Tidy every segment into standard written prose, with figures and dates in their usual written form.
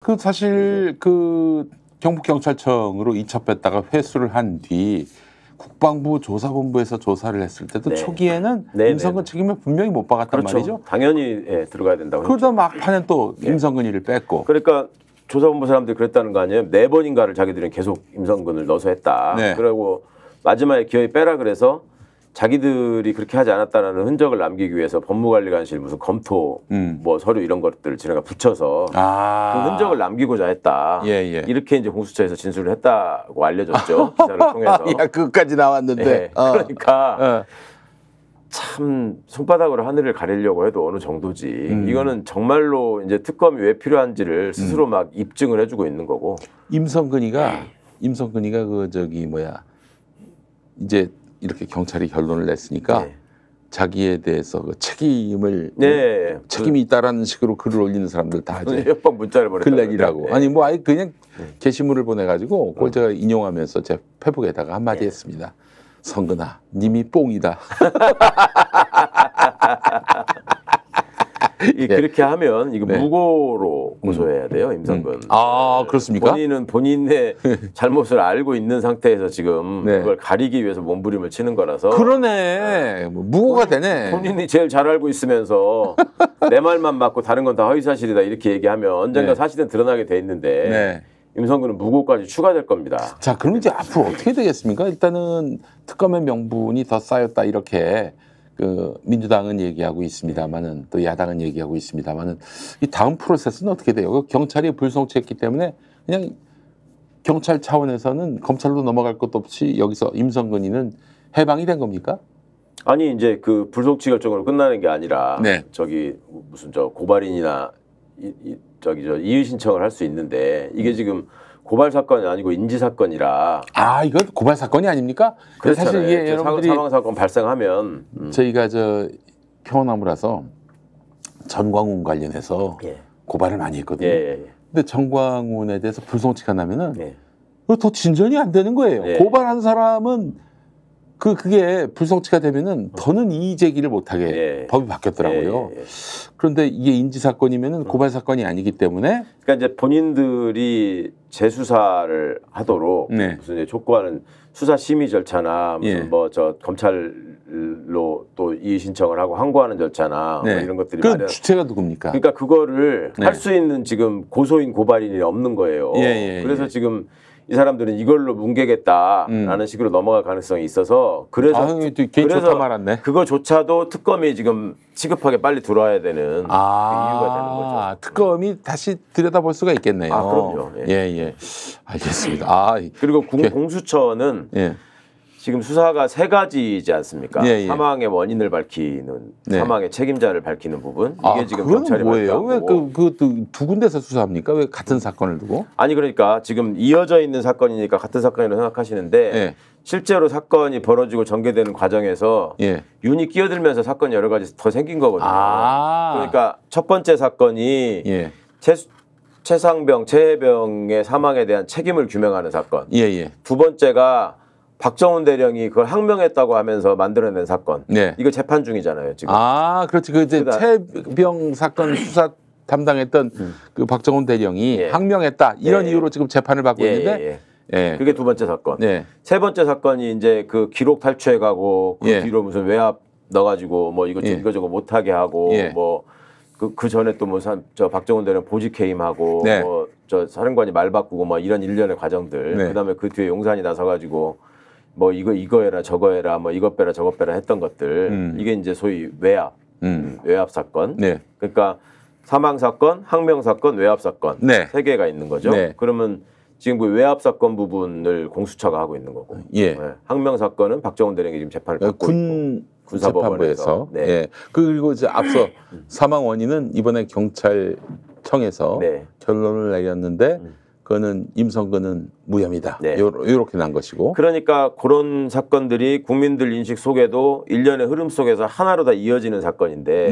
그 사실 그 경북경찰청으로 이첩했다가 회수를 한 뒤 국방부 조사본부에서 조사를 했을 때도 네. 초기에는 네, 임성근 책임을 분명히 못 박았단 그렇죠. 말이죠. 당연히 들어가야 된다고. 그러다 막판에 또 임성근이를 뺐고. 그러니까 조사본부 사람들이 그랬다는 거 아니에요? 4번인가를 자기들은 계속 임성근을 넣어서 했다. 네. 그리고 마지막에 기어이 빼라 그래서 자기들이 그렇게 하지 않았다는 흔적을 남기기 위해서 법무관리관실 무슨 검토 뭐 서류 이런 것들을 지네가 붙여서 그 흔적을 남기고자 했다. 이렇게 이제 공수처에서 진술을 했다고 알려졌죠. 기사를 통해서. 야, 그것까지 나왔는데. 그러니까 참 손바닥으로 하늘을 가리려고 해도 어느 정도지. 이거는 정말로 이제 특검이 왜 필요한지를 스스로 막 입증을 해주고 있는 거고. 임성근이가 그 저기 뭐야 이제 이렇게 경찰이 결론을 냈으니까 자기에 대해서 그 책임을 책임이 있다라는 식으로 글을 올리는 사람들 다 이제 협박 문자를 보냈다. 글내기라고. 아니 뭐 아예 그냥 게시물을 보내가지고 그걸 제가 인용하면서 제 페북에다가 한마디 했습니다. 성근아, 님이 뽕이다. 그렇게 하면 이거 무고로 고소해야 돼요, 임성근. 아, 그렇습니까? 본인은 본인의 잘못을 알고 있는 상태에서 지금 그걸 가리기 위해서 몸부림을 치는 거라서. 그러네. 무고가 되네. 본인이 제일 잘 알고 있으면서 내 말만 맞고 다른 건 다 허위사실이다 이렇게 얘기하면 언젠가 사실은 드러나게 돼 있는데 임성근은 무고까지 추가될 겁니다. 자, 그럼 이제 앞으로 어떻게 되겠습니까? 일단은 특검의 명분이 더 쌓였다 이렇게 그 민주당은 얘기하고 있습니다만은 또 야당은 얘기하고 있습니다만은 이 다음 프로세스는 어떻게 돼요? 경찰이 불송치했기 때문에 그냥 경찰 차원에서는 검찰로 넘어갈 것도 없이 여기서 임성근이는 해방이 된 겁니까? 아니 이제 그 불송치 결정으로 끝나는 게 아니라 저기 무슨 저 고발인이나 저기 저 이의 신청을 할 수 있는데 이게 지금 고발 사건이 아니고 인지 사건이라. 아, 이건 고발 사건이 아닙니까? 그렇잖아요. 사실 이게 여러분들이 사망 사건 발생하면 저희가 저 평화나무라서 전광훈 관련해서 고발을 많이 했거든요. 근데 전광훈에 대해서 불송치가 나면은 더 진전이 안 되는 거예요. 고발한 사람은 그게 불송치가 되면은 더는 이의 제기를 못하게 법이 바뀌었더라고요. 그런데 이게 인지 사건이면은 고발 사건이 아니기 때문에 그러니까 이제 본인들이 재수사를 하도록 무슨 이제 촉구하는 수사 심의 절차나 무슨 뭐 저 검찰로 또 이의 신청을 하고 항고하는 절차나 뭐 이런 것들이 그 주체가 누굽니까? 그러니까 그거를 할 수 있는 지금 고소인 고발인이 없는 거예요. 그래서 지금 이 사람들은 이걸로 뭉개겠다라는 식으로 넘어갈 가능성이 있어서 그래서 그거조차도 특검이 지금 시급하게 빨리 들어와야 되는 이유가 되는 거죠. 특검이 다시 들여다볼 수가 있겠네요. 아, 그럼요. 알겠습니다. 그리고 공수처는 지금 수사가 3가지이지 않습니까? 사망의 원인을 밝히는, 사망의 책임자를 밝히는 부분. 이게 지금 경찰이 뭐예요? 왜 두 군데서 수사합니까? 왜 같은 사건을 두고? 아니 그러니까 지금 이어져 있는 사건이니까 같은 사건이라고 생각하시는데 실제로 사건이 벌어지고 전개되는 과정에서 윤이 끼어들면서 사건이 여러 가지 더 생긴 거거든요. 그러니까 첫 번째 사건이 최해병의 사망에 대한 책임을 규명하는 사건. 두 번째가 박정훈 대령이 그걸 항명했다고 하면서 만들어낸 사건. 이거 재판 중이잖아요, 지금. 그렇지. 그 이제 최해병 사건 수사 담당했던 그 박정훈 대령이 항명했다. 이런 이유로 지금 재판을 받고 있는데 그게 두 번째 사건. 세 번째 사건이 이제 그 기록 탈취해가고 그 뒤로 무슨 외압 넣어가지고 뭐 이거저거 못하게 하고 뭐 그 전에 또 뭐 저 박정훈 대령 보직 해임하고 뭐 저 사령관이 말 바꾸고 뭐 이런 일련의 과정들. 그다음에 그 뒤에 용산이 나서가지고 뭐 이거 해라 저거 해라 뭐 이것 빼라 저것 빼라 했던 것들 이게 이제 소위 외압 사건. 그러니까 사망 사건, 항명 사건, 외압 사건 3개가 있는 거죠. 그러면 지금 그 외압 사건 부분을 공수처가 하고 있는 거고, 항명 사건은 박정훈 대령이 지금 재판을 받고 있고 군사법원에서. 그리고 이제 앞서 사망 원인은 이번에 경찰청에서 결론을 내렸는데. 그거는 임성근은 무혐의다. 이렇게 난 것이고. 그러니까 그런 사건들이 국민들 인식 속에도 일련의 흐름 속에서 하나로 다 이어지는 사건인데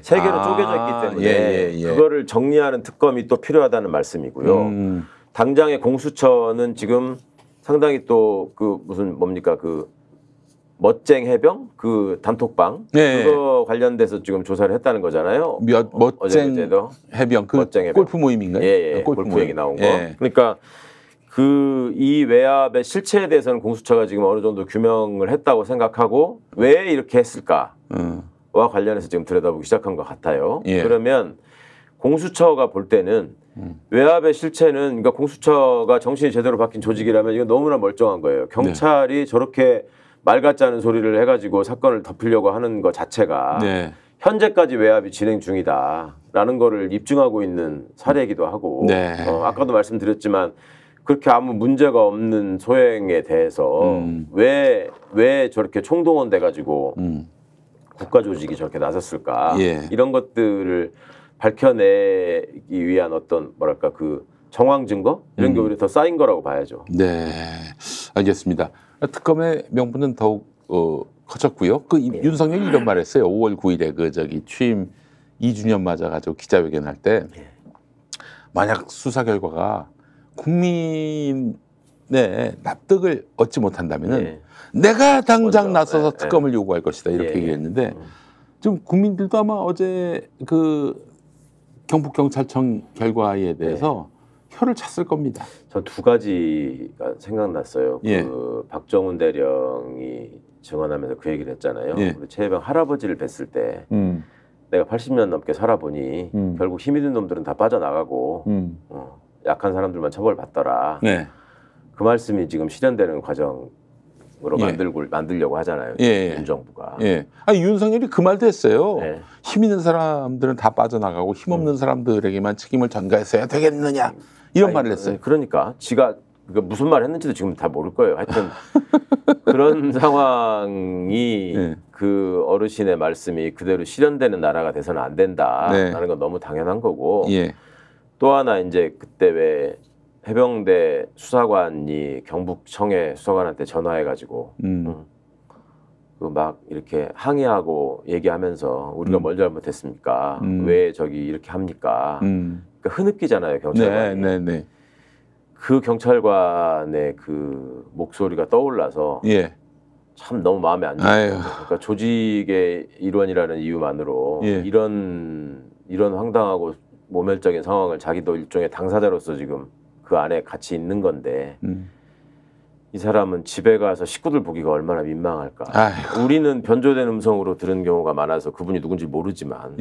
3개로 쪼개져 있기 때문에 그거를 정리하는 특검이 또 필요하다는 말씀이고요. 당장의 공수처는 지금 상당히 또 그 무슨 뭡니까 그 멋쟁 해병 그 단톡방 그거 관련돼서 지금 조사를 했다는 거잖아요. 멋쟁 해병 그 멋쟁 해병. 골프 모임인가요? 예. 골프 얘기 나온 거. 그러니까 그 이 외압의 실체에 대해서는 공수처가 지금 어느 정도 규명을 했다고 생각하고 왜 이렇게 했을까와 관련해서 지금 들여다보기 시작한 것 같아요. 그러면 공수처가 볼 때는 외압의 실체는 그러니까 공수처가 정신이 제대로 박힌 조직이라면 이건 너무나 멀쩡한 거예요. 경찰이 저렇게 말 같지 않은 소리를 해가지고 사건을 덮으려고 하는 것 자체가 현재까지 외압이 진행 중이다라는 거를 입증하고 있는 사례이기도 하고 아까도 말씀드렸지만 그렇게 아무 문제가 없는 소행에 대해서 왜 저렇게 총동원 돼가지고 국가 조직이 저렇게 나섰을까 이런 것들을 밝혀내기 위한 어떤 뭐랄까 그 정황 증거 이런 게 오히려 더 쌓인 거라고 봐야죠. 네, 알겠습니다. 특검의 명분은 더욱 커졌고요. 그 윤석열이 이런 말했어요. 5월 9일에 그 저기 취임 2주년 맞아가지고 기자회견할 때 만약 수사 결과가 국민의 납득을 얻지 못한다면은 내가 당장 나서서 특검을 요구할 것이다 이렇게 얘기했는데 지금 국민들도 아마 어제 그 경북경찰청 결과에 대해서 혀를 찼을 겁니다. 전 두 가지가 생각났어요. 그 박정훈 대령이 증언하면서 그 얘기를 했잖아요. 우리 최혜병 할아버지를 뵀을 때 내가 80년 넘게 살아보니 결국 힘 있는 놈들은 다 빠져나가고 약한 사람들만 처벌받더라. 그 말씀이 지금 실현되는 과정으로 만들려고 하잖아요. 윤 정부가. 아니, 윤석열이 그 말도 했어요. 힘 있는 사람들은 다 빠져나가고 힘 없는 사람들에게만 책임을 전가했어야 되겠느냐 이런 말을 했어요. 그러니까 지가 무슨 말 했는지도 지금 다 모를 거예요. 하여튼 그런 상황이 그 어르신의 말씀이 그대로 실현되는 나라가 돼서는 안 된다라는 건 너무 당연한 거고 또 하나 이제 그때 왜 해병대 수사관이 경북청의 수사관한테 전화해가지고 그 막 이렇게 항의하고 얘기하면서 우리가 뭘 잘못했습니까? 왜 저기 이렇게 합니까? 그러니까 흐느끼잖아요 경찰관이. 그 경찰관의 그 목소리가 떠올라서 참 너무 마음에 안 들어요. 그러니까 조직의 일원이라는 이유만으로 이런 황당하고 모멸적인 상황을 자기도 일종의 당사자로서 지금 그 안에 같이 있는 건데 이 사람은 집에 가서 식구들 보기가 얼마나 민망할까. 우리는 변조된 음성으로 들은 경우가 많아서 그분이 누군지 모르지만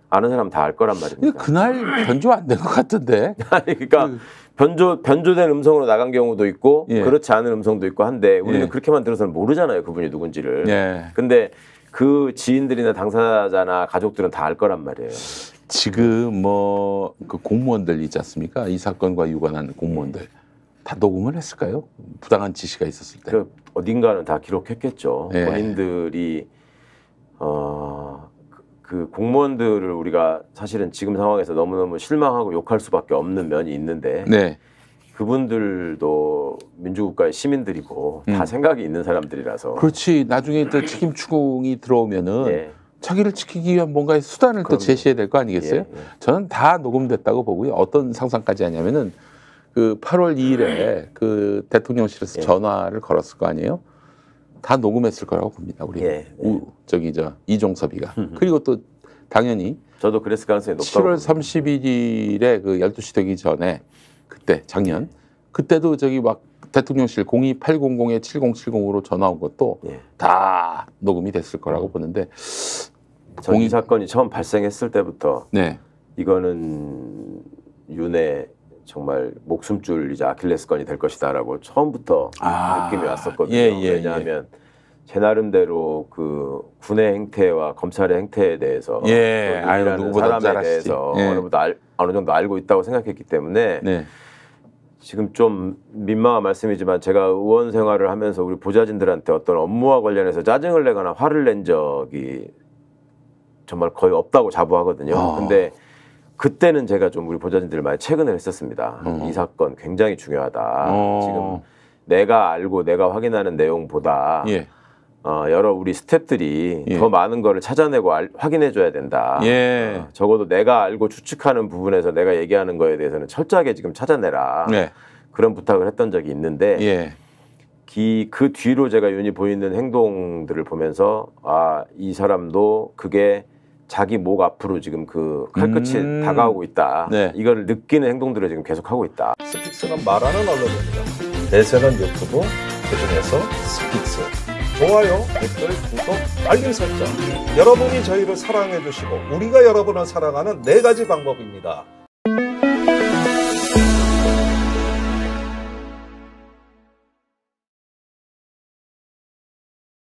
아는 사람 다 알 거란 말입니다. 그날 변조 안 된 것 같은데. 그러니까 변조된 음성으로 나간 경우도 있고 그렇지 않은 음성도 있고 한데 우리는 그렇게만 들어서는 모르잖아요. 그분이 누군지를. 근데 그 지인들이나 당사자나 가족들은 다 알 거란 말이에요. 지금 뭐 그 공무원들 있지 않습니까? 이 사건과 유관한 공무원들 다 녹음을 했을까요? 부당한 지시가 있었을 때. 어딘가는 다 기록했겠죠. 본인들이 그 공무원들을 우리가 사실은 지금 상황에서 너무너무 실망하고 욕할 수밖에 없는 면이 있는데 그분들도 민주국가의 시민들이고 다 생각이 있는 사람들이라서. 그렇지. 나중에 또 책임 추궁이 들어오면은 자기를 지키기 위한 뭔가의 수단을 또 제시해야 될 거 아니겠어요? 저는 다 녹음됐다고 보고요. 어떤 상상까지 하냐면은 그 8월 2일에 그 대통령실에서 전화를 걸었을 거 아니에요? 다 녹음했을 거라고 봅니다. 우리 이종섭이가. 그리고 또 당연히 저도 그랬을 가능성이 높다고 7월 31일에 그 12시 되기 전에 그때 작년 그때도 저기 막 대통령실 02800-7070으로 전화 온 것도 다 녹음이 됐을 거라고 보는데 이 사건이 처음 발생했을 때부터 이거는 윤의 정말 목숨줄이자 아킬레스건이 될 것이다라고 처음부터 느낌이 왔었거든요. 왜냐하면 제 나름대로 그 군의 행태와 검찰의 행태에 대해서 누구보다 사람에 대해서 어느 정도 알고 있다고 생각했기 때문에 지금 좀 민망한 말씀이지만 제가 의원 생활을 하면서 우리 보좌진들한테 어떤 업무와 관련해서 짜증을 내거나 화를 낸 적이 정말 거의 없다고 자부하거든요. 근데 그때는 제가 좀 우리 보좌진들을 많이 체근을 했었습니다. 이 사건 굉장히 중요하다. 지금 내가 알고 내가 확인하는 내용보다 여러 우리 스태프들이 더 많은 거를 찾아내고 확인해줘야 된다. 적어도 내가 알고 추측하는 부분에서 내가 얘기하는 거에 대해서는 철저하게 지금 찾아내라. 그런 부탁을 했던 적이 있는데 그 뒤로 제가 윤이 보이는 행동들을 보면서 아, 이 사람도 그게 자기 목 앞으로 지금 그 칼끝이 다가오고 있다. 네. 이걸 느끼는 행동들을 지금 계속하고 있다. 스픽스는 말하는 언론입니다. 대세는 유튜브, 그중에서 스픽스. 좋아요, 댓글, 구독, 알림 설정. 여러분이 저희를 사랑해 주시고 우리가 여러분을 사랑하는 4가지 방법입니다.